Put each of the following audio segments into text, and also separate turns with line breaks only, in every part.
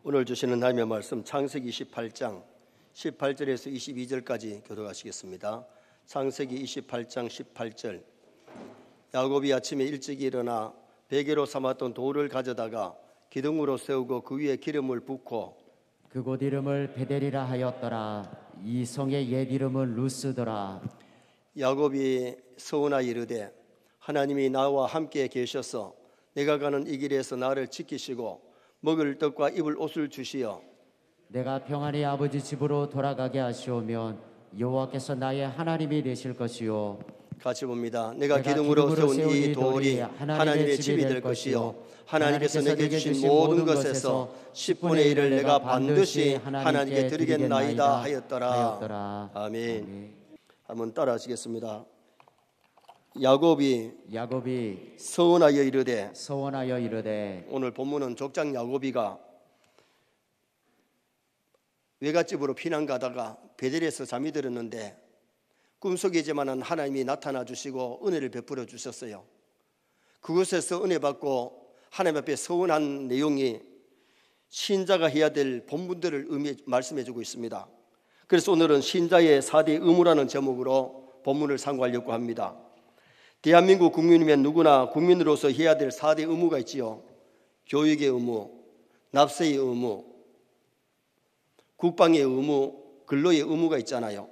오늘 주시는 하나님의 말씀 창세기 28장 18절에서 22절까지 교독하시겠습니다. 창세기 28장 18절. 야곱이 아침에 일찍 일어나 베개로 삼았던 돌을 가져다가 기둥으로 세우고 그 위에 기름을 붓고
그곳 이름을 베델이라 하였더라. 이 성의 옛 이름은 루스더라.
야곱이 서운하여 이르되 하나님이 나와 함께 계셔서 내가 가는 이 길에서 나를 지키시고 먹을 떡과 입을 옷을 주시어
내가 평안히 아버지 집으로 돌아가게 하시오면 여호와께서 나의 하나님이 되실 것이요.
같이 봅니다. 내가 기둥으로 세운 이 돌이 하나님의 집이 될 것이요 하나님께서 내게 주신 모든 것에서 10분의 1을 내가 반드시 하나님께 드리겠나이다 하였더라. 아멘. 한번 따라 하시겠습니다. 야곱이 서원하여 이르되 오늘 본문은 족장 야곱이가 외갓집으로 피난 가다가 베델에서 잠이 들었는데 꿈속이지만은 하나님이 나타나 주시고 은혜를 베풀어 주셨어요. 그곳에서 은혜 받고 하나님 앞에 서원한 내용이 신자가 해야 될 본분들을 말씀해 주고 있습니다. 그래서 오늘은 신자의 4대 의무라는 제목으로 본문을 상고하려고 합니다. 대한민국 국민이면 누구나 국민으로서 해야 될 4대 의무가 있지요. 교육의 의무, 납세의 의무, 국방의 의무, 근로의 의무가 있잖아요.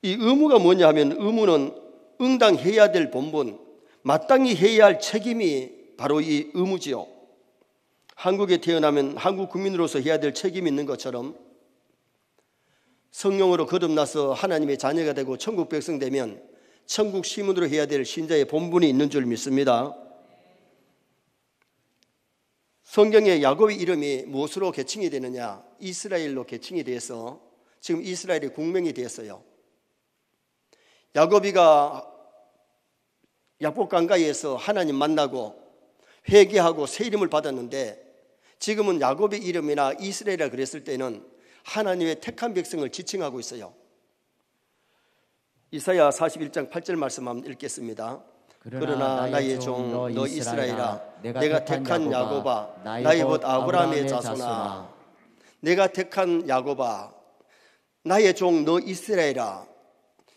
이 의무가 뭐냐 하면 의무는 응당해야 될 본분, 마땅히 해야 할 책임이 바로 이 의무지요. 한국에 태어나면 한국 국민으로서 해야 될 책임이 있는 것처럼 성령으로 거듭나서 하나님의 자녀가 되고 천국 백성 되면 천국 시민으로 해야 될 신자의 본분이 있는 줄 믿습니다. 성경에 야곱의 이름이 무엇으로 개칭이 되느냐? 이스라엘로 개칭이 돼서 지금 이스라엘의 국명이 되었어요. 야곱이가 야복 강가에서 하나님 만나고 회개하고 새 이름을 받았는데 지금은 야곱의 이름이나 이스라엘이라 그랬을 때는 하나님의 택한 백성을 지칭하고 있어요. 이사야 41장 8절 말씀 한번 읽겠습니다. 그러나 나의 종 너 이스라엘아 내가 택한 야곱아 나의 벗 아브라함의 자손아 내가 택한 야곱아 나의 종 너 이스라엘아.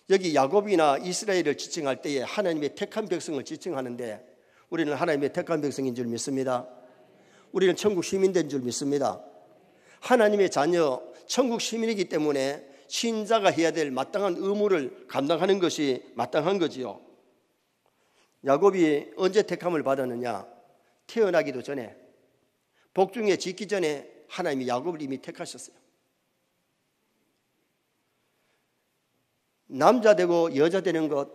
여기 야곱이나 이스라엘을 지칭할 때에 하나님의 택한 백성을 지칭하는데 우리는 하나님의 택한 백성인 줄 믿습니다. 우리는 천국 시민 된 줄 믿습니다. 하나님의 자녀 천국 시민이기 때문에 신자가 해야 될 마땅한 의무를 감당하는 것이 마땅한 거지요. 야곱이 언제 택함을 받았느냐? 태어나기도 전에 복중에 짓기 전에 하나님이 야곱을 이미 택하셨어요. 남자 되고 여자 되는 것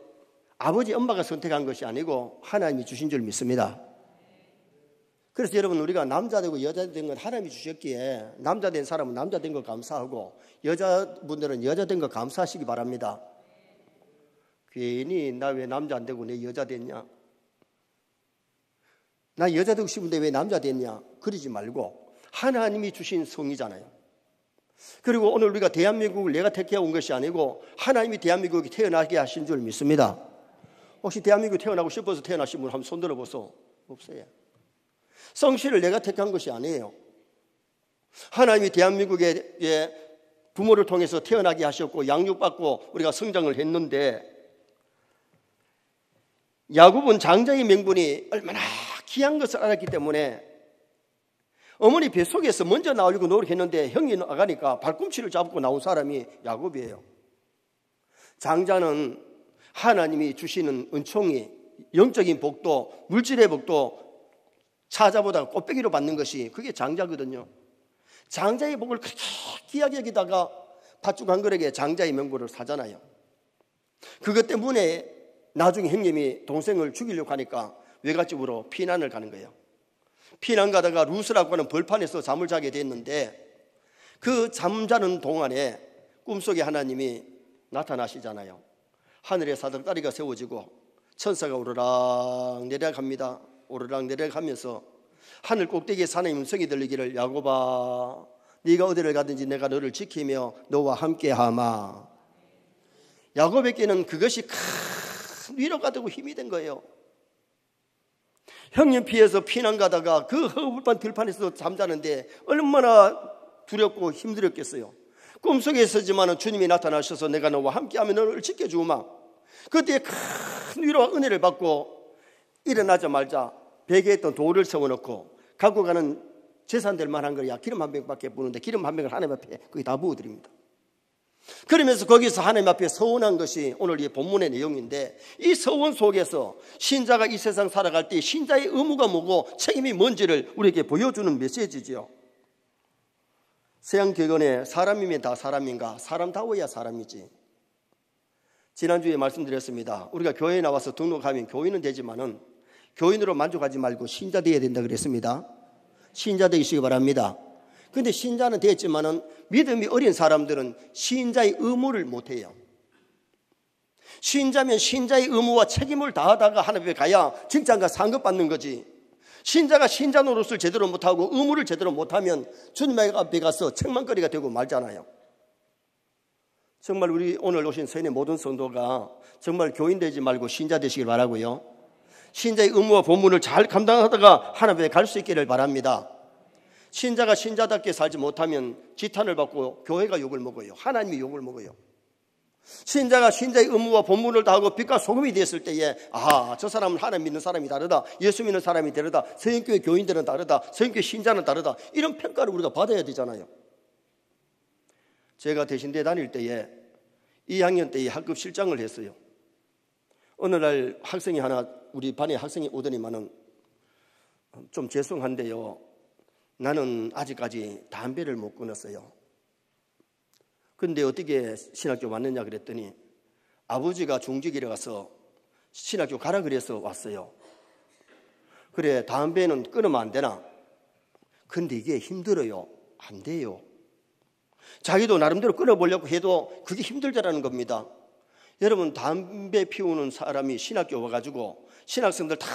아버지 엄마가 선택한 것이 아니고 하나님이 주신 줄 믿습니다. 그래서 여러분 우리가 남자 되고 여자 된 건 하나님이 주셨기에 남자 된 사람은 남자 된 거 감사하고 여자분들은 여자 된 거 감사하시기 바랍니다. 괜히 나 왜 남자 안 되고 내 여자 됐냐? 나 여자 되고 싶은데 왜 남자 됐냐? 그러지 말고 하나님이 주신 성이잖아요. 그리고 오늘 우리가 대한민국을 내가 택해 온 것이 아니고 하나님이 대한민국에 태어나게 하신 줄 믿습니다. 혹시 대한민국에 태어나고 싶어서 태어나신 분 한번 손 들어보소. 없어요. 성씨를 내가 택한 것이 아니에요. 하나님이 대한민국에 부모를 통해서 태어나게 하셨고 양육받고 우리가 성장을 했는데 야곱은 장자의 명분이 얼마나 귀한 것을 알았기 때문에 어머니 뱃속에서 먼저 나오려고 노력했는데 형이 나가니까 발꿈치를 잡고 나온 사람이 야곱이에요. 장자는 하나님이 주시는 은총이 영적인 복도 물질의 복도 사자보다 꽃배기로 받는 것이 그게 장자거든요. 장자의 복을 그렇게 귀하게 여기다가 팥죽 한 그릇에 장자의 명분을 사잖아요. 그것 때문에 나중에 형님이 동생을 죽이려고 하니까 외갓집으로 피난을 가는 거예요. 피난 가다가 루스라고 하는 벌판에서 잠을 자게 됐는데 그 잠자는 동안에 꿈속에 하나님이 나타나시잖아요. 하늘에 사닥다리가 세워지고 천사가 오르락 내려갑니다. 오르락 내려가면서 하늘 꼭대기에 하나님의 음성이 들리기를 야곱아 네가 어디를 가든지 내가 너를 지키며 너와 함께하마. 야곱에게는 그것이 큰 위로가 되고 힘이 된 거예요. 형님 피해서 피난 가다가 그 허물판 들판에서 잠자는데 얼마나 두렵고 힘들었겠어요. 꿈속에서지만 주님이 나타나셔서 내가 너와 함께하면 너를 지켜주마. 그때 큰 위로와 은혜를 받고 일어나자마자 베개에 있던 돌을 세워놓고 갖고 가는 재산될 만한 거야 기름 한 병밖에 부는데 기름 한 병을 하나님 앞에 거기 다 부어드립니다. 그러면서 거기서 하나님 앞에 서원한 것이 오늘 이 본문의 내용인데, 이 서원 속에서 신자가 이 세상 살아갈 때 신자의 의무가 뭐고 책임이 뭔지를 우리에게 보여주는 메시지죠. 서양격언에 사람이면 다 사람인가? 사람다워야 사람이지. 지난주에 말씀드렸습니다. 우리가 교회에 나와서 등록하면 교인은 되지만은 교인으로 만족하지 말고 신자 되어야 된다 그랬습니다. 신자 되시기 바랍니다. 그런데 신자는 됐지만은 믿음이 어린 사람들은 신자의 의무를 못해요. 신자면 신자의 의무와 책임을 다하다가 하나님 앞에 가야 칭찬과 상급 받는 거지. 신자가 신자 노릇을 제대로 못하고 의무를 제대로 못하면 주님 앞에 가서 책망거리가 되고 말잖아요. 정말 우리 오늘 오신 서인의 모든 성도가 정말 교인 되지 말고 신자 되시길 바라고요. 신자의 의무와 본분을 잘 감당하다가 하나님 앞에 갈 수 있기를 바랍니다. 신자가 신자답게 살지 못하면 지탄을 받고 교회가 욕을 먹어요. 하나님이 욕을 먹어요. 신자가 신자의 의무와 본분을 다하고 빛과 소금이 되었을 때에 저 사람은 하나님 믿는 사람이 다르다, 예수 믿는 사람이 다르다, 서영교회 교인들은 다르다, 서영교회 신자는 다르다, 이런 평가를 우리가 받아야 되잖아요. 제가 대신대 다닐 때에 2학년 때에 학급 실장을 했어요. 어느 날 학생이 하나, 우리 반에 학생이 오더니만은 좀 죄송한데요, 나는 아직까지 담배를 못 끊었어요. 근데 어떻게 신학교 왔느냐 그랬더니 아버지가 중직이라 가서 신학교 가라 그래서 왔어요. 그래, 담배는 끊으면 안 되나? 근데 이게 힘들어요. 안 돼요. 자기도 나름대로 끊어보려고 해도 그게 힘들다라는 겁니다. 여러분, 담배 피우는 사람이 신학교 와가지고 신학생들 다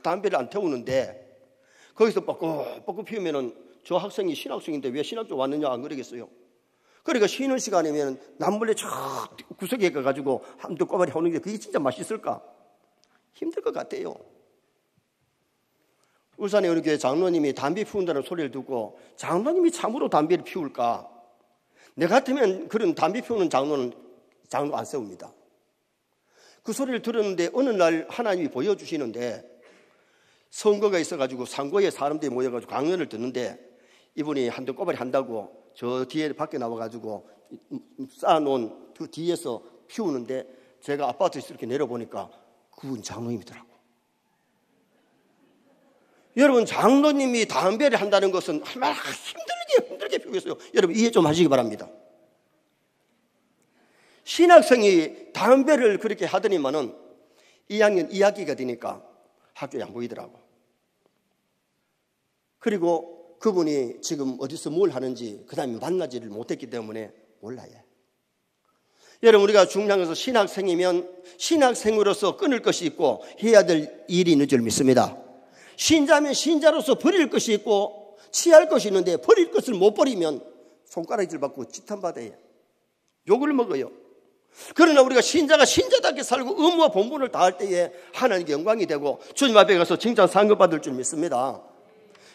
담배를 안 태우는데 거기서 뻐꾸뻐꾸 피우면은 저 학생이 신학생인데 왜 신학교 왔느냐 안 그러겠어요? 그러니까 쉬는 시간이면 남몰래 저 구석에 가가지고 한두 꼬마리 하는 게 그게 진짜 맛있을까? 힘들 것 같아요. 울산의 어느 교회 장로님이 담배 피운다는 소리를 듣고 장로님이 참으로 담배를 피울까? 내 같으면 그런 담배 피우는 장로 안 세웁니다. 그 소리를 들었는데 어느 날 하나님이 보여주시는데 선거가 있어가지고 상고에 사람들이 모여가지고 강연을 듣는데 이분이 한두 꼬마리 한다고 저 뒤에 밖에 나와가지고 쌓아놓은 그 뒤에서 피우는데 제가 아파트에서 이렇게 내려보니까 그분 장로님이더라고. 여러분, 장로님이 담배를 한다는 것은 얼마나 힘들게 피우고 있어요. 여러분, 이해 좀 하시기 바랍니다. 신학생이 담배를 그렇게 하더니만은 2학년 2학기가 되니까 학교에 안 보이더라고. 그리고 그분이 지금 어디서 뭘 하는지 그 다음에 만나지를 못했기 때문에 몰라요. 여러분, 우리가 중요한 것은 신학생이면 신학생으로서 끊을 것이 있고 해야 될 일이 있는 줄 믿습니다. 신자면 신자로서 버릴 것이 있고 취할 것이 있는데 버릴 것을 못 버리면 손가락질 받고 지탄받아요. 욕을 먹어요. 그러나 우리가 신자가 신자답게 살고 의무와 본분을 다할 때에 하나님께 영광이 되고 주님 앞에 가서 칭찬 상급받을 줄 믿습니다.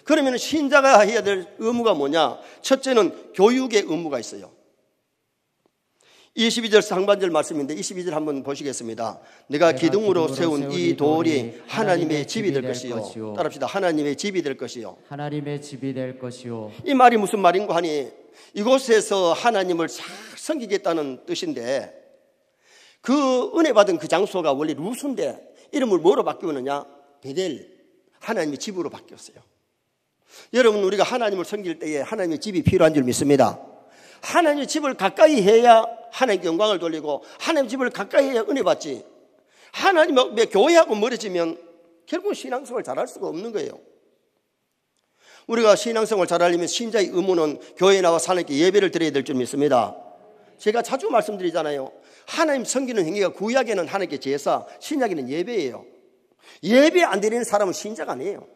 그러면 신자가 해야 될 의무가 뭐냐? 첫째는 교육의 의무가 있어요. 22절 상반절 말씀인데 22절 한번 보시겠습니다. 내가 기둥으로 세운 이 돌이 하나님의 집이 될 것이요. 따라합시다. 하나님의 집이 될 것이요.
하나님의 집이 될 것이요.
이 말이 무슨 말인가 하니 이곳에서 하나님을 잘 섬기겠다는 뜻인데 그 은혜 받은 그 장소가 원래 루스인데 이름을 뭐로 바뀌었느냐? 베델, 하나님의 집으로 바뀌었어요. 여러분, 우리가 하나님을 섬길 때에 하나님의 집이 필요한 줄 믿습니다. 하나님의 집을 가까이 해야 하나님께 영광을 돌리고 하나님의 집을 가까이 해야 은혜 받지. 하나님의 교회하고 멀어지면 결국 신앙생활을 잘할 수가 없는 거예요. 우리가 신앙생활을 잘하려면 신자의 의무는 교회에 나와 하나님께 예배를 드려야 될 줄 믿습니다. 제가 자주 말씀드리잖아요. 하나님 섬기는 행위가 구약에는 하나님께 제사, 신약에는 예배예요. 예배 안 드리는 사람은 신자가 아니에요.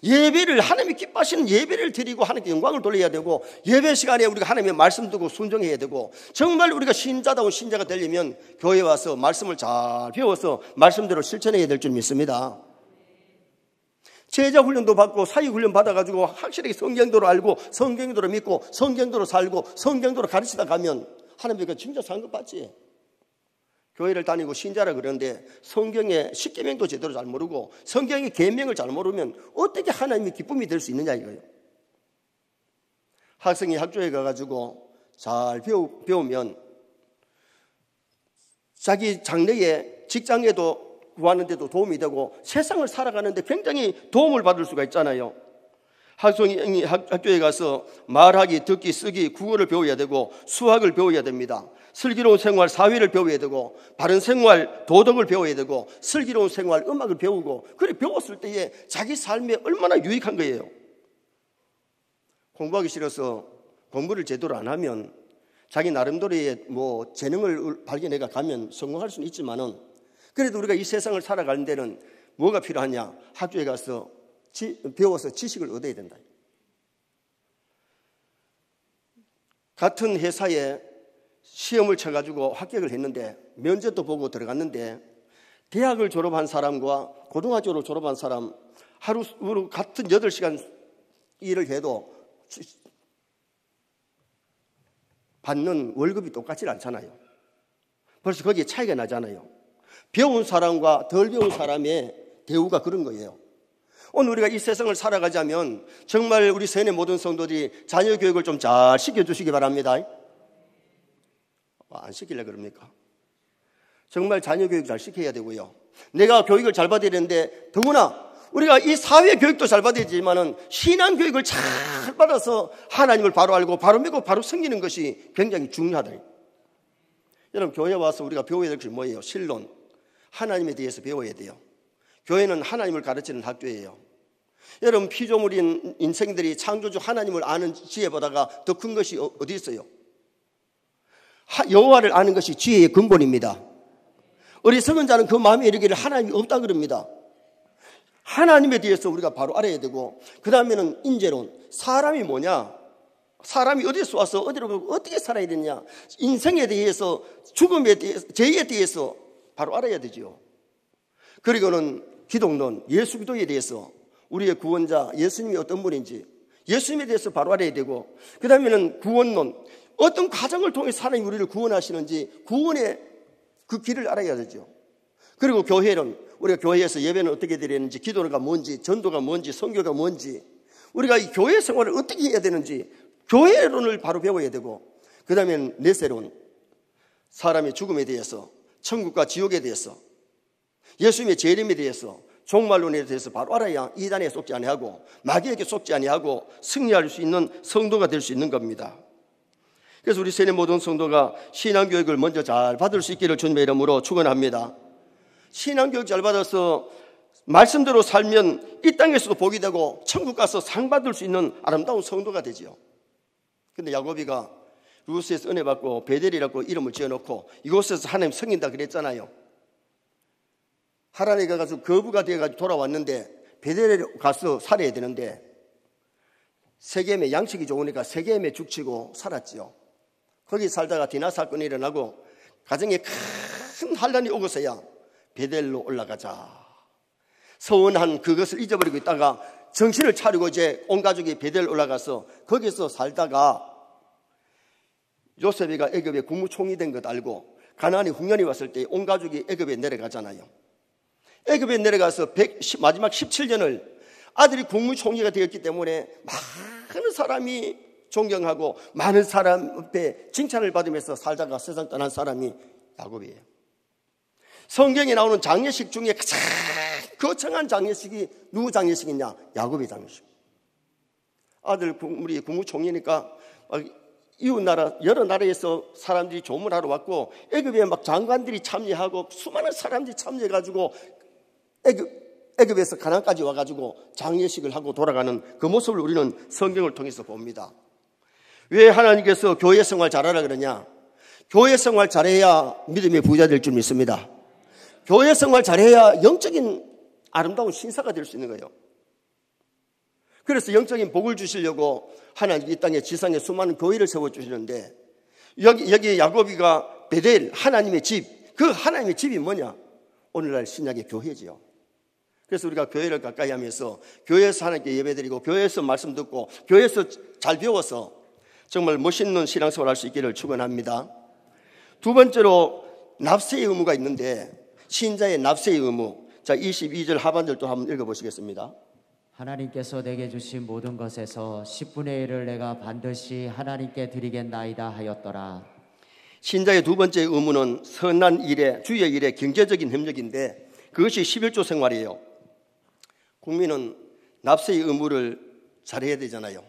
예배를 하나님이 기뻐하시는 예배를 드리고 하나님께 영광을 돌려야 되고 예배 시간에 우리가 하나님의 말씀 듣고 순종해야 되고 정말 우리가 신자다운 신자가 되려면 교회에 와서 말씀을 잘 배워서 말씀대로 실천해야 될 줄 믿습니다. 제자 훈련도 받고 사회 훈련 받아가지고 확실하게 성경도로 알고 성경도로 믿고 성경도로 살고 성경도로 가르치다 가면 하나님께 진짜 상급 받지. 교회를 다니고 신자라 그러는데 성경의 십계명도 제대로 잘 모르고 성경의 계명을 잘 모르면 어떻게 하나님의 기쁨이 될 수 있느냐 이거예요. 학생이 학교에 가가지고 잘 배우면 자기 장래에 직장에도 구하는데도 도움이 되고 세상을 살아가는데 굉장히 도움을 받을 수가 있잖아요. 학생이 학교에 가서 말하기, 듣기, 쓰기, 국어를 배워야 되고 수학을 배워야 됩니다. 슬기로운 생활, 사회를 배워야 되고 바른 생활, 도덕을 배워야 되고 슬기로운 생활, 음악을 배우고 그래 배웠을 때에 자기 삶에 얼마나 유익한 거예요. 공부하기 싫어서 공부를 제대로 안 하면 자기 나름대로의 재능을 발견해가 가면 성공할 수는 있지만은 그래도 우리가 이 세상을 살아가는 데는 뭐가 필요하냐? 학교에 가서 배워서 지식을 얻어야 된다. 같은 회사에 시험을 쳐가지고 합격을 했는데 면접도 보고 들어갔는데 대학을 졸업한 사람과 고등학교를 졸업한 사람 하루 같은 8시간 일을 해도 받는 월급이 똑같지 않잖아요. 벌써 거기에 차이가 나잖아요. 배운 사람과 덜 배운 사람의 대우가 그런 거예요. 오늘 우리가 이 세상을 살아가자면 정말 우리 세뇌 모든 성도들이 자녀 교육을 좀 잘 시켜주시기 바랍니다. 안 시키려고 그럽니까? 정말 자녀 교육 잘 시켜야 되고요. 내가 교육을 잘 받아야 되는데 더구나 우리가 이 사회 교육도 잘 받아야 되지만은 신앙 교육을 잘 받아서 하나님을 바로 알고 바로 믿고 바로 섬기는 것이 굉장히 중요하다. 여러분 교회 와서 우리가 배워야 될 것이 뭐예요? 신론, 하나님에 대해서 배워야 돼요. 교회는 하나님을 가르치는 학교예요. 여러분 피조물인 인생들이 창조주 하나님을 아는 지혜보다가 더 큰 것이 어디 있어요? 여호와를 아는 것이 지혜의 근본입니다. 어리석은 자는 그 마음에 이르기를 하나님이 없다 그럽니다. 하나님에 대해서 우리가 바로 알아야 되고 그 다음에는 인재론, 사람이 뭐냐? 사람이 어디서 와서 어디로 가고 어떻게 살아야 되냐? 인생에 대해서 죽음에 대해서 죄에 대해서 바로 알아야 되죠. 그리고는 기독론, 예수 기도에 대해서 우리의 구원자 예수님이 어떤 분인지 예수님에 대해서 바로 알아야 되고 그 다음에는 구원론, 어떤 과정을 통해 하나님이 우리를 구원하시는지 구원의 그 길을 알아야 되죠. 그리고 교회론, 우리가 교회에서 예배는 어떻게 드리는지, 기도가 뭔지, 전도가 뭔지, 선교가 뭔지, 우리가 이 교회 생활을 어떻게 해야 되는지 교회론을 바로 배워야 되고 그 다음에는 내세론, 사람의 죽음에 대해서, 천국과 지옥에 대해서, 예수님의 재림에 대해서, 종말론에 대해서 바로 알아야 이단에 속지 아니하고 마귀에게 속지 아니하고 승리할 수 있는 성도가 될 수 있는 겁니다. 그래서 우리 세뇌 모든 성도가 신앙교육을 먼저 잘 받을 수 있기를 주님의 이름으로 축원합니다. 신앙교육 잘 받아서 말씀대로 살면 이 땅에서도 복이 되고 천국 가서 상 받을 수 있는 아름다운 성도가 되지요. 근데 야고비가 루스에서 은혜 받고 베델이라고 이름을 지어놓고 이곳에서 하나님 섬긴다 그랬잖아요. 하란에 가서 거부가 되어가지고 돌아왔는데 베델에 가서 살아야 되는데 세겜에 양식이 좋으니까 세겜에 죽치고 살았지요. 거기 살다가 디나 사건이 일어나고 가정에 큰 환란이 오고서야 베델로 올라가자. 서원한 그것을 잊어버리고 있다가 정신을 차리고 이제 온 가족이 베델 올라가서 거기서 살다가 요셉이가 애굽의 국무총리 된 것 알고 가나안이 흉년이 왔을 때 온 가족이 애굽에 내려가잖아요. 애굽에 내려가서 마지막 17년을 아들이 국무총리가 되었기 때문에 많은 사람이 존경하고 많은 사람 앞에 칭찬을 받으면서 살다가 세상 떠난 사람이 야곱이에요. 성경에 나오는 장례식 중에 가장 거창한 장례식이 누구 장례식이냐? 야곱의 장례식. 아들 우리 국무총리니까 이웃나라 여러 나라에서 사람들이 조문하러 왔고 애굽에 막 장관들이 참여하고 수많은 사람들이 참여해가지고 애굽에서 가나안까지 와가지고 장례식을 하고 돌아가는 그 모습을 우리는 성경을 통해서 봅니다. 왜 하나님께서 교회 생활 잘하라 그러냐? 교회 생활 잘해야 믿음의 부자 될 줄 믿습니다. 교회 생활 잘해야 영적인 아름다운 신사가 될 수 있는 거예요. 그래서 영적인 복을 주시려고 하나님 이 땅에 지상에 수많은 교회를 세워주시는데 여기 야고비가 베델 하나님의 집, 그 하나님의 집이 뭐냐? 오늘날 신약의 교회지요. 그래서 우리가 교회를 가까이 하면서 교회에서 하나님께 예배드리고 교회에서 말씀 듣고 교회에서 잘 배워서 정말 멋있는 신앙생활을 할 수 있기를 축원합니다. 두 번째로 납세의 의무가 있는데 신자의 납세의 의무. 자, 22절 하반절도 한번 읽어보시겠습니다.
하나님께서 내게 주신 모든 것에서 10분의 1을 내가 반드시 하나님께 드리겠나이다 하였더라.
신자의 두 번째 의무는 선한 일에, 주의 일에 경제적인 협력인데 그것이 11조 생활이에요. 국민은 납세의 의무를 잘해야 되잖아요.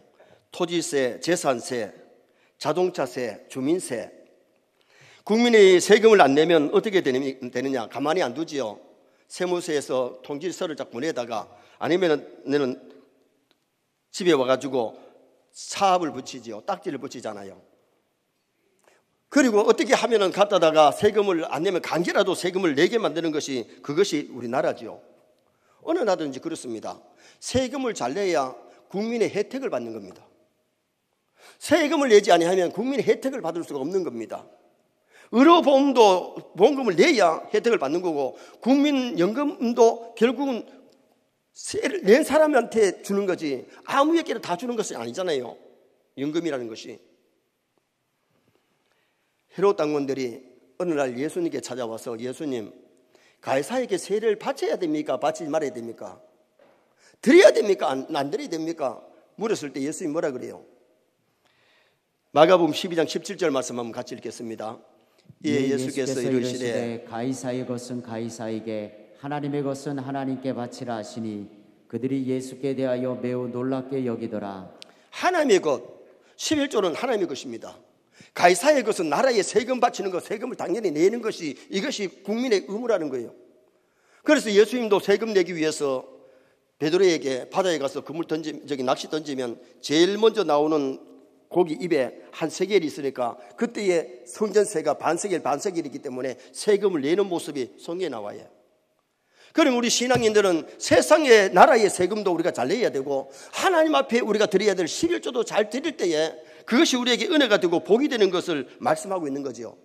토지세, 재산세, 자동차세, 주민세. 국민이 세금을 안 내면 어떻게 되느냐? 가만히 안 두지요. 세무서에서 통지서를 쫙 보내다가 아니면 집에 와가지고 사합을 붙이지요. 딱지를 붙이잖아요. 그리고 어떻게 하면은 갖다다가 세금을 안 내면 강제라도 세금을 내게 만드는 것이 그것이 우리나라지요. 어느 나라든지 그렇습니다. 세금을 잘 내야 국민의 혜택을 받는 겁니다. 세금을 내지 아니하면 국민의 혜택을 받을 수가 없는 겁니다. 의료보험도 보험금을 내야 혜택을 받는 거고 국민연금도 결국은 세를 낸 사람한테 주는 거지 아무에게나 다 주는 것이 아니잖아요. 연금이라는 것이. 헤롯 당원들이 어느 날 예수님께 찾아와서 예수님, 가이사에게 세를 바쳐야 됩니까? 바치지 말아야 됩니까? 드려야 됩니까? 안 드려야 됩니까? 물었을 때 예수님이 뭐라 그래요? 마가복음 12장 17절 말씀 한번 같이 읽겠습니다. 예, 예수께서 이르시되
가이사의 것은 가이사에게 하나님의 것은 하나님께 바치라 하시니 그들이 예수께 대하여 매우 놀랍게 여기더라.
하나님의 것, 11조는 하나님의 것입니다. 가이사의 것은 나라에 세금 바치는 것, 세금을 당연히 내는 것이 이것이 국민의 의무라는 거예요. 그래서 예수님도 세금 내기 위해서 베드로에게 바다에 가서 그물 낚시 던지면 제일 먼저 나오는 고기 입에 한 세겔이 있으니까 그때의 성전세가 반세겔이기 때문에 세금을 내는 모습이 성경에 나와요. 그럼 우리 신앙인들은 세상의 나라의 세금도 우리가 잘 내야 되고 하나님 앞에 우리가 드려야 될 11조도 잘 드릴 때에 그것이 우리에게 은혜가 되고 복이 되는 것을 말씀하고 있는 거죠.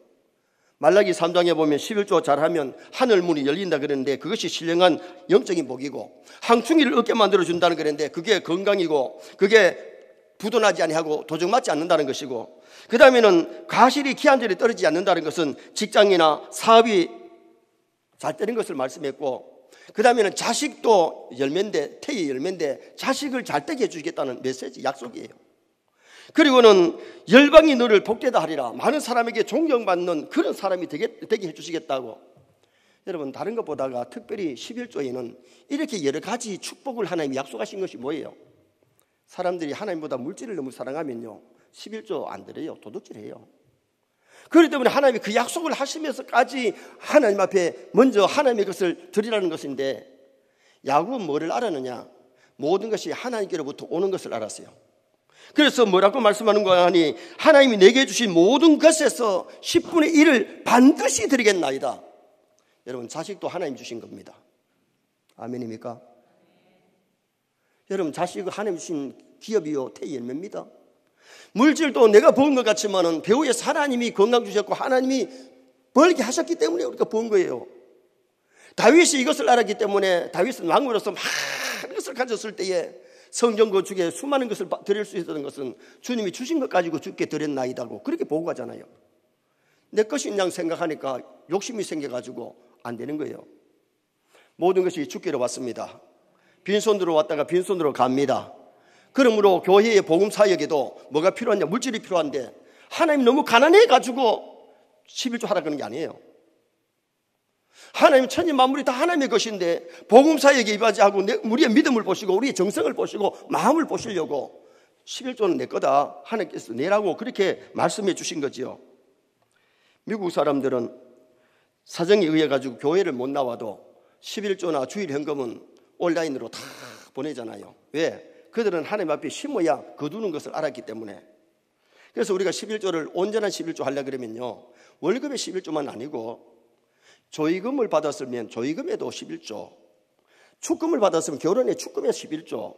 말라기 3장에 보면 11조 잘하면 하늘 문이 열린다 그러는데 그것이 신령한 영적인 복이고 항충이를 얻게 만들어준다는 그랬는데 그게 건강이고 그게 부도나지 아니하고 도적 맞지 않는다는 것이고 그 다음에는 가실이 기한절에 떨어지지 않는다는 것은 직장이나 사업이 잘 되는 것을 말씀했고 그 다음에는 자식도 열매인데 태의 열매인데 자식을 잘 되게 해주겠다는 메시지 약속이에요. 그리고는 열방이 너를 복되다 하리라. 많은 사람에게 존경받는 그런 사람이 되게 해주시겠다고. 여러분 다른 것보다가 특별히 11조에는 이렇게 여러 가지 축복을 하나님이 약속하신 것이 뭐예요? 사람들이 하나님보다 물질을 너무 사랑하면요 11조 안 드려요. 도둑질해요. 그렇기 때문에 하나님이 그 약속을 하시면서까지 하나님 앞에 먼저 하나님의 것을 드리라는 것인데 야곱은 뭐를 알았느냐? 모든 것이 하나님께로부터 오는 것을 알았어요. 그래서 뭐라고 말씀하는 거야 하니 하나님이 내게 주신 모든 것에서 10분의 1을 반드시 드리겠나이다. 여러분 자식도 하나님 주신 겁니다. 아멘입니까? 여러분 자식은 하나님 주신 기업이요 태의 열매입니다. 물질도 내가 번 것 같지만은 배후에서 하나님이 건강 주셨고 하나님이 벌게 하셨기 때문에 우리가 번 거예요. 다윗이 이것을 알았기 때문에 다윗은 왕으로서 많은 것을 가졌을 때에 성전 건축에 수많은 것을 드릴 수 있었던 것은 주님이 주신 것 가지고 주께 드렸나이다고 그렇게 보고하잖아요. 내 것인 양 생각하니까 욕심이 생겨가지고 안 되는 거예요. 모든 것이 주께로 왔습니다. 빈손으로 왔다가 빈손으로 갑니다. 그러므로 교회의 복음 사역에도 뭐가 필요하냐? 물질이 필요한데 하나님 너무 가난해가지고 11조 하라 그러는 게 아니에요. 하나님 천지 만물이 다 하나님의 것인데 복음 사역에 임하지하고 우리의 믿음을 보시고 우리의 정성을 보시고 마음을 보시려고 11조는 내 거다 하나님께서 내라고 그렇게 말씀해 주신 거지요. 미국 사람들은 사정에 의해 가지고 교회를 못 나와도 11조나 주일 현금은 온라인으로 다 보내잖아요. 왜? 그들은 하나님 앞에 심어야 거두는 것을 알았기 때문에. 그래서 우리가 11조를 온전한 11조 하려고 그러면요 월급의 11조만 아니고 조의금을 받았으면 조의금에도 11조, 축금을 받았으면 결혼의 축금에 11조,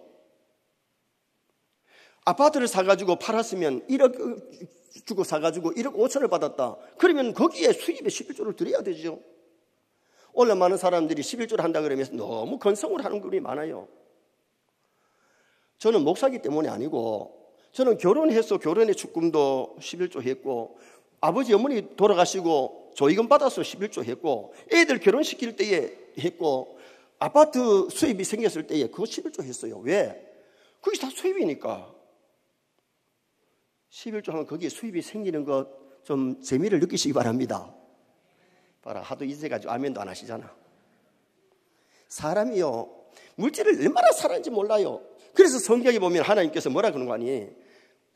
아파트를 사가지고 팔았으면 1억 주고 사가지고 1억 5천을 받았다. 그러면 거기에 수입에 11조를 드려야 되죠. 오늘 많은 사람들이 11조를 한다 그러면서 너무 건성을 하는 분이 많아요. 저는 목사기 때문에 아니고, 저는 결혼해서 결혼의 축금도 11조 했고, 아버지 어머니 돌아가시고 조의금 받아서 11조 했고, 애들 결혼시킬 때에 했고, 아파트 수입이 생겼을 때에 그거 11조 했어요. 왜? 그게 다 수입이니까. 11조 하면 거기에 수입이 생기는 것 좀 재미를 느끼시기 바랍니다. 봐라, 하도 잊어가지고 아멘도 안 하시잖아. 사람이요, 물질을 얼마나 사랑하는지 몰라요. 그래서 성경에 보면 하나님께서 뭐라 그러는 거 아니?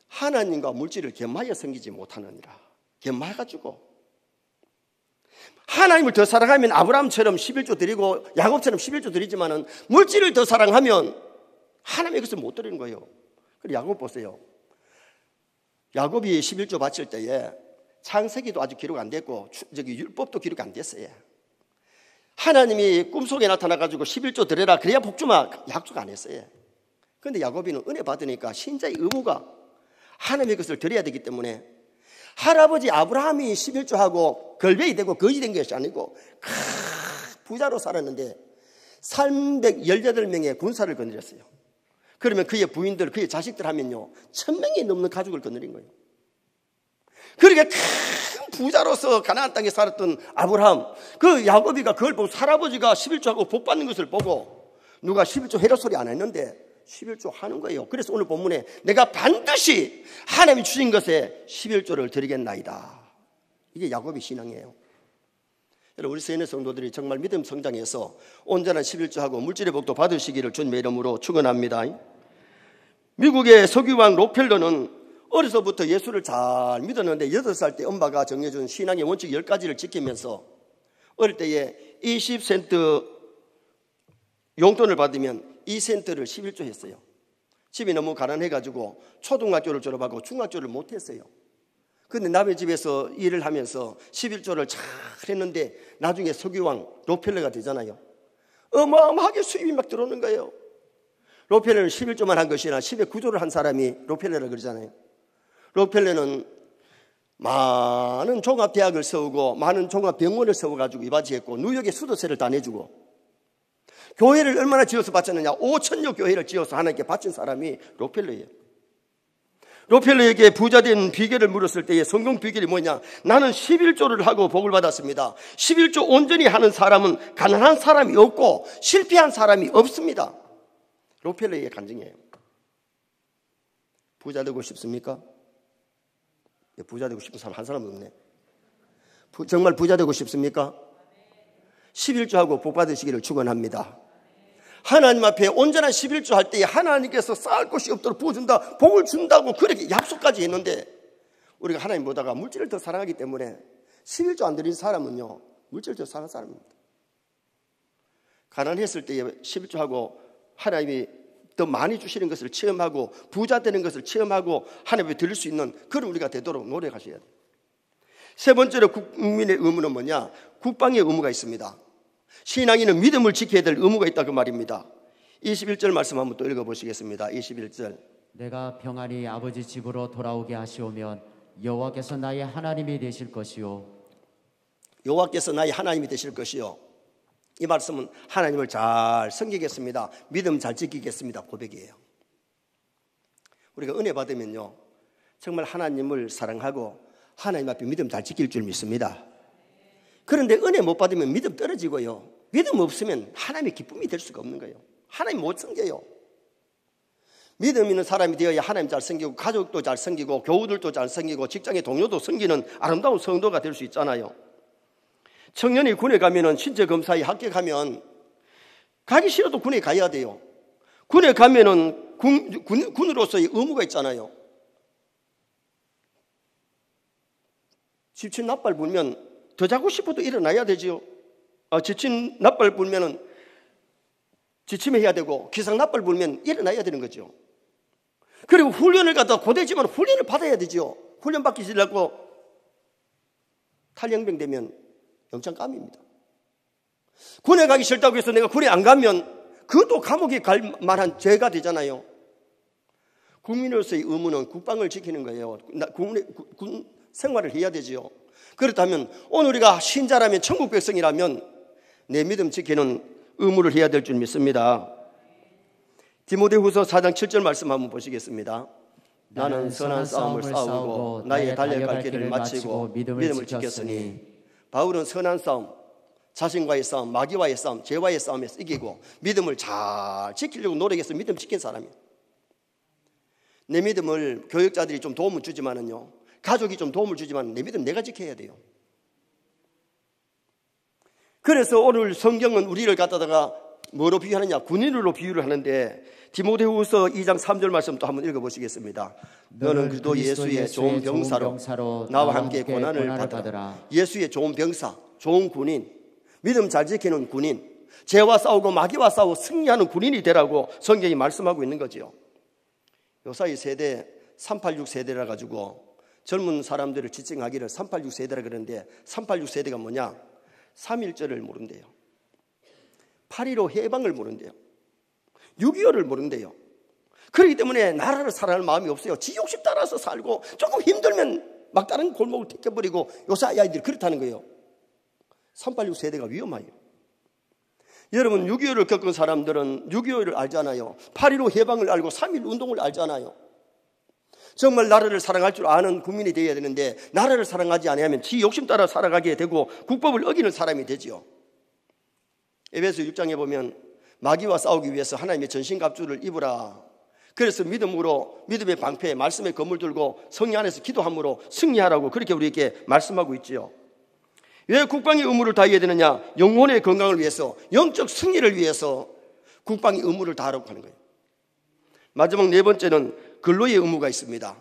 하나님과 물질을 겸하여 섬기지 못하느니라. 겸해가지고 하나님을 더 사랑하면 아브라함처럼 11조 드리고 야곱처럼 11조 드리지만은 물질을 더 사랑하면 하나님의 것을 못 드리는 거예요. 그리고 야곱 보세요. 야곱이 11조 바칠 때에 창세기도 아직 기록 안 됐고 율법도 기록 안 됐어요. 하나님이 꿈속에 나타나가지고 11조 드려라 그래야 복주마 약속 안 했어요. 그런데 야곱이는 은혜 받으니까 신자의 의무가 하나님의 것을 드려야 되기 때문에 할아버지 아브라함이 11조하고 걸배이 되고 거지 된 것이 아니고 부자로 살았는데 318명의 군사를 거느렸어요. 그러면 그의 부인들, 그의 자식들 하면요 1000명이 넘는 가족을 거느린 거예요. 그러니까 큰 부자로서 가나안 땅에 살았던 아브라함, 그 야곱이가 그걸 보고 할아버지가 11조하고 복 받는 것을 보고 누가 11조 해라 소리 안 했는데 11조 하는 거예요. 그래서 오늘 본문에 내가 반드시 하나님이 주신 것에 11조를 드리겠나이다. 이게 야곱의 신앙이에요. 여러분, 우리 세인의 성도들이 정말 믿음 성장해서 온전한 11조하고 물질의 복도 받으시기를 주님의 이름으로 축원합니다. 미국의 석유왕 록펠러는 어려서부터 예수를 잘 믿었는데 8살 때 엄마가 정해준 신앙의 원칙 10가지를 지키면서 어릴 때에 20센트 용돈을 받으면 2센트를 11조 했어요. 집이 너무 가난해가지고 초등학교를 졸업하고 중학교를 못했어요. 그런데 남의 집에서 일을 하면서 11조를 잘 했는데 나중에 석유왕 록펠러가 되잖아요. 어마어마하게 수입이 막 들어오는 거예요. 록펠러는 11조만 한 것이 아니라 10의 9조를 한 사람이 록펠러라 그러잖아요. 록펠러는 많은 종합대학을 세우고 많은 종합병원을 세워가지고 이바지했고 뉴욕에 수도세를 다 내주고 교회를 얼마나 지어서 바쳤느냐. 5,000여 교회를 지어서 하나님께 바친 사람이 록펠러예요. 록펠러에게 부자된 비결을 물었을 때의 성공 비결이 뭐냐? 나는 11조를 하고 복을 받았습니다. 11조 온전히 하는 사람은 가난한 사람이 없고 실패한 사람이 없습니다. 록펠러의 간증이에요. 부자 되고 싶습니까? 부자 되고 싶은 사람 한 사람 없네. 정말 부자 되고 싶습니까? 11조하고 복 받으시기를 축원합니다. 하나님 앞에 온전한 11조 할 때에 하나님께서 쌓을 것이 없도록 부어준다, 복을 준다고 그렇게 약속까지 했는데 우리가 하나님 보다가 물질을 더 사랑하기 때문에 11조 안 드린 사람은요 물질을 더 사랑하는 사람입니다. 가난했을 때에 11조하고 하나님이 더 많이 주시는 것을 체험하고 부자 되는 것을 체험하고 하나님 앞에 드릴 수 있는 그런 우리가 되도록 노력하셔야 돼요. 세 번째로 국민의 의무는 뭐냐? 국방의 의무가 있습니다. 신앙인은 믿음을 지켜야 될 의무가 있다 그 말입니다. 21절 말씀 한번 또 읽어보시겠습니다. 21절.
내가 평안히 아버지 집으로 돌아오게 하시오면 여호와께서 나의 하나님이 되실 것이요.
여호와께서 나의 하나님이 되실 것이요. 이 말씀은 하나님을 잘 섬기겠습니다, 믿음 잘 지키겠습니다 고백이에요. 우리가 은혜 받으면요 정말 하나님을 사랑하고 하나님 앞에 믿음 잘 지킬 줄 믿습니다. 그런데 은혜 못 받으면 믿음 떨어지고요, 믿음 없으면 하나님의 기쁨이 될 수가 없는 거예요. 하나님 못 섬겨요. 믿음 있는 사람이 되어야 하나님 잘 섬기고 가족도 잘 섬기고 교우들도 잘 섬기고 직장의 동료도 섬기는 아름다운 성도가 될 수 있잖아요. 청년이 군에 가면은 신체 검사에 합격하면 가기 싫어도 군에 가야 돼요. 군에 가면은 군으로서의 의무가 있잖아요. 지친 낯발 불면 더 자고 싶어도 일어나야 되지요. 지친 낯발 불면은 지침에 해야 되고 기상 낯발 불면 일어나야 되는 거죠. 그리고 훈련을 갖다 고되지만 훈련을 받아야 되지요. 훈련 받기 싫다고 탈영병 되면 영장감입니다. 군에 가기 싫다고 해서 내가 군에 안 가면 그것도 감옥에 갈 만한 죄가 되잖아요. 국민으로서의 의무는 국방을 지키는 거예요. 군 생활을 해야 되지요. 그렇다면 오늘 우리가 신자라면 천국 백성이라면 내 믿음 지키는 의무를 해야 될 줄 믿습니다. 디모데후서 4장 7절 말씀 한번 보시겠습니다. 나는 선한 싸움을 싸우고 나의 달려갈 길을 마치고 믿음을 지켰으니. 바울은 선한 싸움, 자신과의 싸움, 마귀와의 싸움, 죄와의 싸움에서 이기고 믿음을 잘 지키려고 노력해서 믿음 지킨 사람이에요. 내 믿음을 교육자들이 좀 도움을 주지만은요, 가족이 좀 도움을 주지만 내 믿음 내가 지켜야 돼요. 그래서 오늘 성경은 우리를 갖다가 뭐로 비유하느냐? 군인으로 비유를 하는데 디모데후서 2장 3절 말씀 또 한번 읽어보시겠습니다. 너는 그리스도 예수의 좋은 병사로 나와 함께 고난을 받으라. 예수의 좋은 병사, 좋은 군인, 믿음 잘 지키는 군인, 죄와 싸우고 마귀와 싸우고 승리하는 군인이 되라고 성경이 말씀하고 있는 거지요. 요사이 세대 386 세대라 가지고 젊은 사람들을 지칭하기를 386 세대라 그러는데 386 세대가 뭐냐? 3.1절을 모른대요. 8.15 해방을 모른대요. 6.25를 모른대요. 그렇기 때문에 나라를 사랑할 마음이 없어요. 지 욕심 따라서 살고 조금 힘들면 막 다른 골목을 택해버리고 요새 아이들이 그렇다는 거예요. 386 세대가 위험해요. 여러분 6.25를 겪은 사람들은 6.25를 알잖아요. 8.15 해방을 알고 3.1 운동을 알잖아요. 정말 나라를 사랑할 줄 아는 국민이 되어야 되는데 나라를 사랑하지 않으면 지 욕심 따라 살아가게 되고 국법을 어기는 사람이 되지요. 에베소 6장에 보면 마귀와 싸우기 위해서 하나님의 전신갑주를 입으라. 그래서 믿음의 방패, 말씀의 검을 들고 성령 안에서 기도함으로 승리하라고 그렇게 우리에게 말씀하고 있지요. 왜 국방의 의무를 다해야 되느냐? 영혼의 건강을 위해서, 영적 승리를 위해서 국방의 의무를 다하라고 하는 거예요. 마지막 네 번째는 근로의 의무가 있습니다.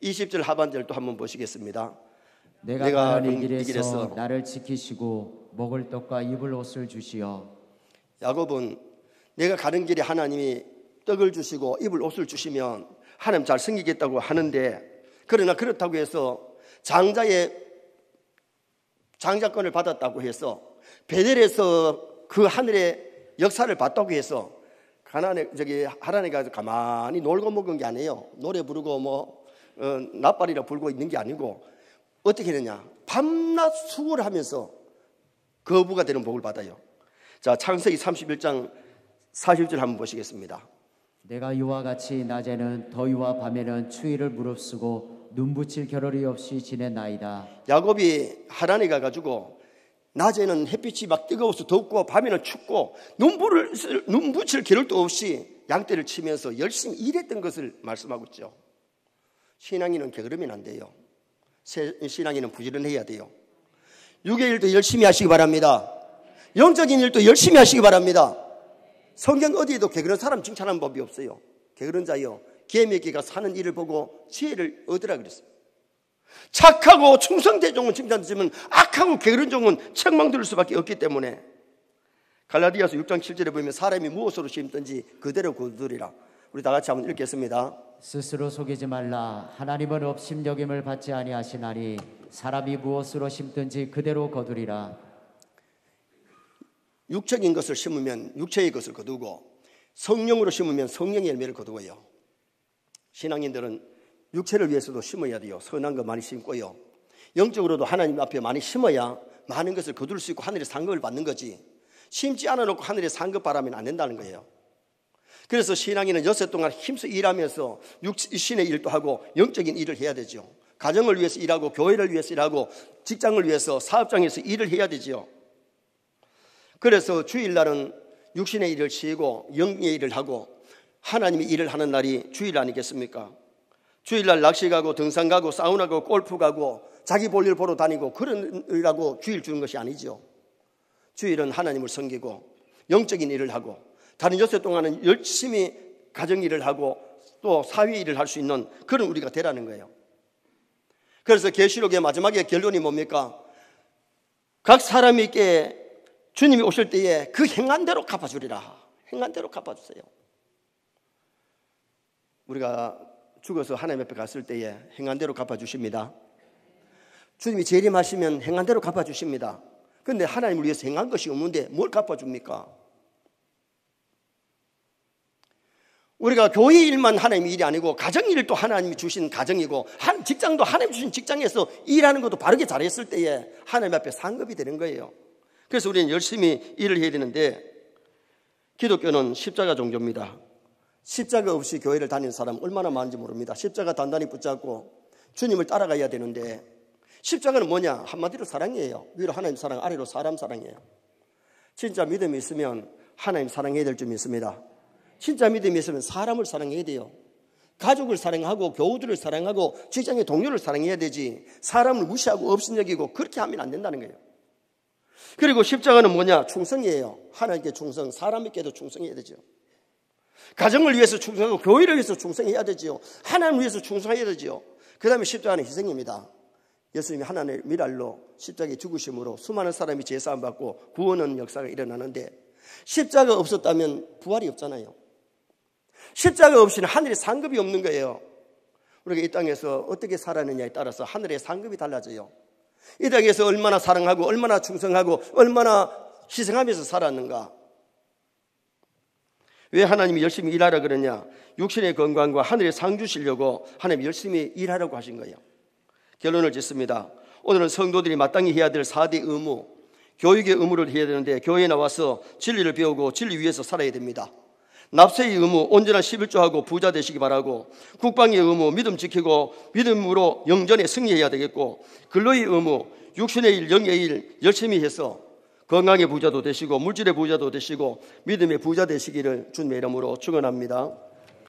20절 하반절 또 한번 보시겠습니다.
내가 가는 이 길에서 나를 지키시고 먹을 떡과 입을 옷을 주시어. 야곱은
내가 가는 길에 하나님이 떡을 주시고 입을 옷을 주시면 하나님 잘 섬기겠다고 하는데, 그러나 그렇다고 해서 장자권을 받았다고 해서 베델에서 그 하늘의 역사를 봤다고 해서 하란에 가서 가만히 놀고 먹은 게 아니에요. 노래 부르고 낫발이라 불고 있는 게 아니고 어떻게 되냐? 밤낮 수고를 하면서 거부가 되는 복을 받아요. 자, 창세기 31장 40절 한번 보시겠습니다.
내가 이와 같이 낮에는 더위와 밤에는 추위를 무릅쓰고 눈붙일 겨를이 없이 지냈나이다.
야곱이 하란에 가가지고 낮에는 햇빛이 막 뜨거워서 덥고 밤에는 춥고 눈붙일 겨를도 없이 양떼를 치면서 열심히 일했던 것을 말씀하고 있죠. 신앙인은 게으르면 안 돼요. 신앙인은 부지런해야 돼요. 육의 일도 열심히 하시기 바랍니다. 영적인 일도 열심히 하시기 바랍니다. 성경 어디에도 게으른 사람 칭찬하는 법이 없어요. 게으른 자여 기회맺기가 사는 일을 보고 지혜를 얻으라 그랬어요. 착하고 충성된 종은 칭찬되지만 악하고 게으른 종은 책망 들을 수밖에 없기 때문에 갈라디아서 6장 7절에 보면 사람이 무엇으로 심든지 그대로 거두리라. 우리 다 같이 한번 읽겠습니다.
스스로 속이지 말라. 하나님은 업심여김을 받지 아니하시나니 사람이 무엇으로 심든지 그대로 거두리라.
육적인 것을 심으면 육체의 것을 거두고 성령으로 심으면 성령의 열매를 거두어요. 신앙인들은 육체를 위해서도 심어야 돼요. 선한 거 많이 심고요. 영적으로도 하나님 앞에 많이 심어야 많은 것을 거둘 수 있고 하늘의 상급을 받는 거지, 심지 않아놓고 하늘의 상급 바라면 안 된다는 거예요. 그래서 신앙인은 여섯 동안 힘써 일하면서 육신의 일도 하고 영적인 일을 해야 되죠. 가정을 위해서 일하고 교회를 위해서 일하고 직장을 위해서 사업장에서 일을 해야 되죠. 그래서 주일날은 육신의 일을 쉬고 영의 일을 하고 하나님의 일을 하는 날이 주일 아니겠습니까? 주일날 낚시 가고 등산 가고 사우나 가고 골프 가고 자기 볼일 보러 다니고 그러라고 주일 주는 것이 아니죠. 주일은 하나님을 섬기고 영적인 일을 하고 다른 여섯 동안은 열심히 가정 일을 하고 또 사회 일을 할 수 있는 그런 우리가 되라는 거예요. 그래서 계시록의 마지막에 결론이 뭡니까? 각 사람에게 주님이 오실 때에 그 행한 대로 갚아주리라. 행한 대로 갚아주세요. 우리가 죽어서 하나님 앞에 갔을 때에 행한 대로 갚아주십니다. 주님이 재림하시면 행한 대로 갚아주십니다. 그런데 하나님을 위해서 행한 것이 없는데 뭘 갚아줍니까? 우리가 교회 일만 하나님의 일이 아니고 가정 일도 하나님이 주신 가정이고 직장도 하나님이 주신 직장에서 일하는 것도 바르게 잘했을 때에 하나님 앞에 상급이 되는 거예요. 그래서 우리는 열심히 일을 해야 되는데, 기독교는 십자가 종교입니다. 십자가 없이 교회를 다니는 사람 얼마나 많은지 모릅니다. 십자가 단단히 붙잡고 주님을 따라가야 되는데, 십자가는 뭐냐? 한마디로 사랑이에요. 위로 하나님 사랑, 아래로 사람 사랑이에요. 진짜 믿음이 있으면 하나님 사랑해야 될 줄 믿습니다. 진짜 믿음이 있으면 사람을 사랑해야 돼요. 가족을 사랑하고 교우들을 사랑하고 직장의 동료를 사랑해야 되지, 사람을 무시하고 업신여기고 그렇게 하면 안 된다는 거예요. 그리고 십자가는 뭐냐? 충성이에요. 하나님께 충성, 사람에게도 충성해야 되죠. 가정을 위해서 충성하고 교회를 위해서 충성해야 되지요. 하나님을 위해서 충성해야 되지요. 그 다음에 십자가는 희생입니다. 예수님이 하나님의 미랄로 십자가에 죽으심으로 수많은 사람이 제사함 받고 구원하는 역사가 일어나는데, 십자가 없었다면 부활이 없잖아요. 십자가 없이는 하늘에 상급이 없는 거예요. 우리가 이 땅에서 어떻게 살았느냐에 따라서 하늘의 상급이 달라져요. 이 땅에서 얼마나 사랑하고 얼마나 충성하고 얼마나 희생하면서 살았는가. 왜 하나님이 열심히 일하라 그러냐? 육신의 건강과 하늘의 상 주시려고 하나님이 열심히 일하라고 하신 거예요. 결론을 짓습니다. 오늘은 성도들이 마땅히 해야 될 4대 의무, 교육의 의무를 해야 되는데, 교회에 나와서 진리를 배우고 진리 위에서 살아야 됩니다. 납세의 의무, 온전한 11조하고 부자 되시기 바라고, 국방의 의무, 믿음 지키고 믿음으로 영전에 승리해야 되겠고, 근로의 의무, 육신의 일, 영의 일 열심히 해서 건강의 부자도 되시고 물질의 부자도 되시고 믿음의 부자 되시기를 주님의 이름으로 축원합니다.